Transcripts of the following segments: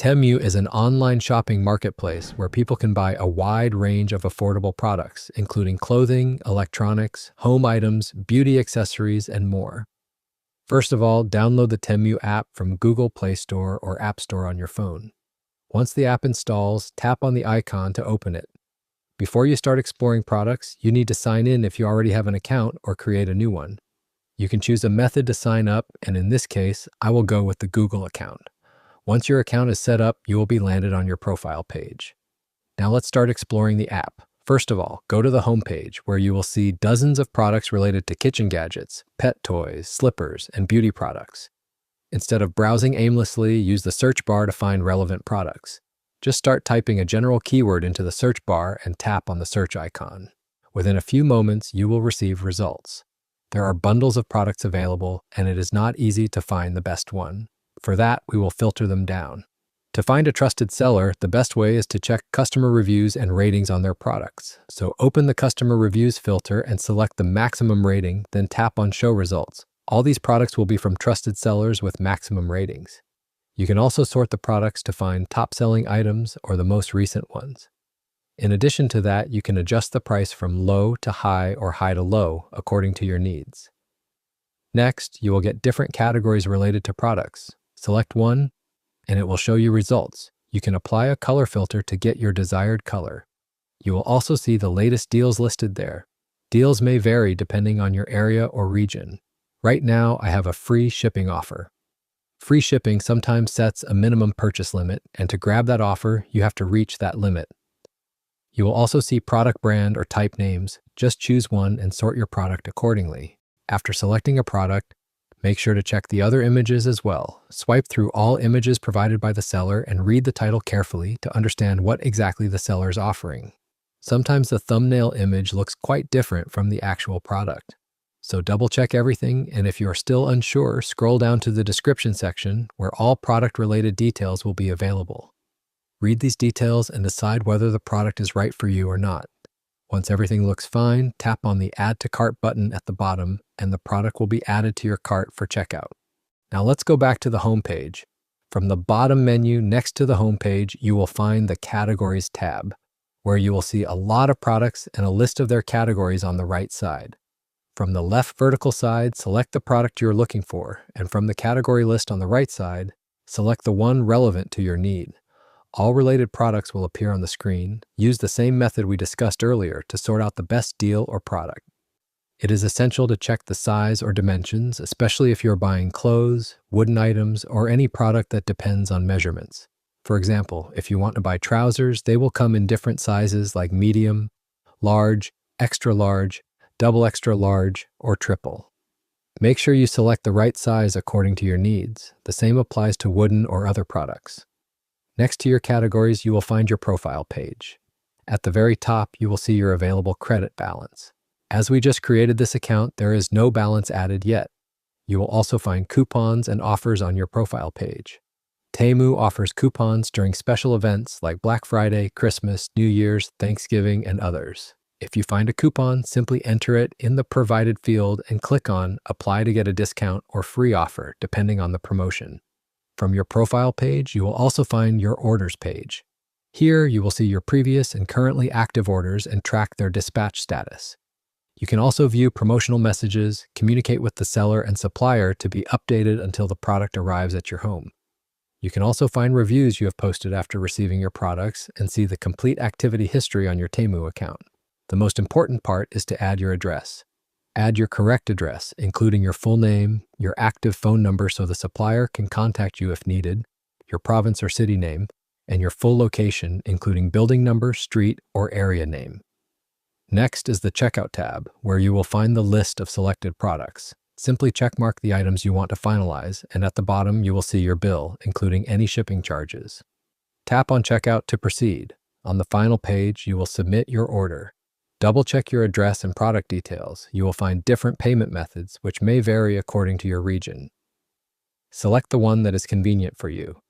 Temu is an online shopping marketplace where people can buy a wide range of affordable products, including clothing, electronics, home items, beauty accessories, and more. First of all, download the Temu app from Google Play Store or App Store on your phone. Once the app installs, tap on the icon to open it. Before you start exploring products, you need to sign in if you already have an account or create a new one. You can choose a method to sign up, and in this case, I will go with the Google account. Once your account is set up, you will be landed on your profile page. Now let's start exploring the app. First of all, go to the home page where you will see dozens of products related to kitchen gadgets, pet toys, slippers, and beauty products. Instead of browsing aimlessly, use the search bar to find relevant products. Just start typing a general keyword into the search bar and tap on the search icon. Within a few moments, you will receive results. There are bundles of products available, and it is not easy to find the best one. For that, we will filter them down. To find a trusted seller, the best way is to check customer reviews and ratings on their products. So open the customer reviews filter and select the maximum rating, then tap on show results. All these products will be from trusted sellers with maximum ratings. You can also sort the products to find top-selling items or the most recent ones. In addition to that, you can adjust the price from low to high or high to low according to your needs. Next, you will get different categories related to products. Select one, and it will show you results. You can apply a color filter to get your desired color. You will also see the latest deals listed there. Deals may vary depending on your area or region. Right now, I have a free shipping offer. Free shipping sometimes sets a minimum purchase limit, and to grab that offer, you have to reach that limit. You will also see product brand or type names. Just choose one and sort your product accordingly. After selecting a product, make sure to check the other images as well. Swipe through all images provided by the seller and read the title carefully to understand what exactly the seller is offering. Sometimes the thumbnail image looks quite different from the actual product. So double check everything, and if you are still unsure, scroll down to the description section where all product-related details will be available. Read these details and decide whether the product is right for you or not. Once everything looks fine, tap on the Add to Cart button at the bottom, and the product will be added to your cart for checkout. Now let's go back to the home page. From the bottom menu next to the home page, you will find the Categories tab, where you will see a lot of products and a list of their categories on the right side. From the left vertical side, select the product you're looking for, and from the category list on the right side, select the one relevant to your need. All related products will appear on the screen. Use the same method we discussed earlier to sort out the best deal or product. It is essential to check the size or dimensions, especially if you're buying clothes, wooden items, or any product that depends on measurements. For example, if you want to buy trousers, they will come in different sizes like medium, large, extra large, double extra large, or triple. Make sure you select the right size according to your needs. The same applies to wooden or other products. Next to your categories, you will find your profile page. At the very top, you will see your available credit balance. As we just created this account, there is no balance added yet. You will also find coupons and offers on your profile page. Temu offers coupons during special events like Black Friday, Christmas, New Year's, Thanksgiving, and others. If you find a coupon, simply enter it in the provided field and click on Apply to get a discount or free offer, depending on the promotion. From your profile page, you will also find your orders page. Here, you will see your previous and currently active orders and track their dispatch status. You can also view promotional messages, communicate with the seller and supplier to be updated until the product arrives at your home. You can also find reviews you have posted after receiving your products and see the complete activity history on your Temu account. The most important part is to add your address. Add your correct address, including your full name, your active phone number so the supplier can contact you if needed, your province or city name, and your full location, including building number, street, or area name. Next is the Checkout tab, where you will find the list of selected products. Simply checkmark the items you want to finalize, and at the bottom you will see your bill, including any shipping charges. Tap on Checkout to proceed. On the final page, you will submit your order. Double-check your address and product details. You will find different payment methods, which may vary according to your region. Select the one that is convenient for you.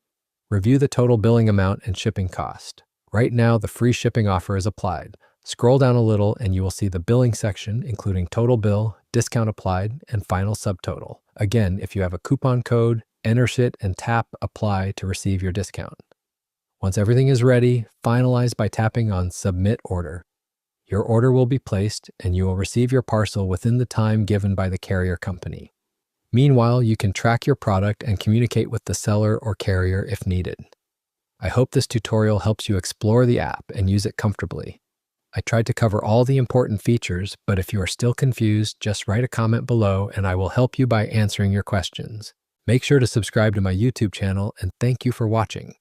Review the total billing amount and shipping cost. Right now, the free shipping offer is applied. Scroll down a little and you will see the billing section, including total bill, discount applied, and final subtotal. Again, if you have a coupon code, enter it and tap Apply to receive your discount. Once everything is ready, finalize by tapping on Submit Order. Your order will be placed and you will receive your parcel within the time given by the carrier company. Meanwhile, you can track your product and communicate with the seller or carrier if needed. I hope this tutorial helps you explore the app and use it comfortably. I tried to cover all the important features, but if you are still confused, just write a comment below and I will help you by answering your questions. Make sure to subscribe to my YouTube channel and thank you for watching.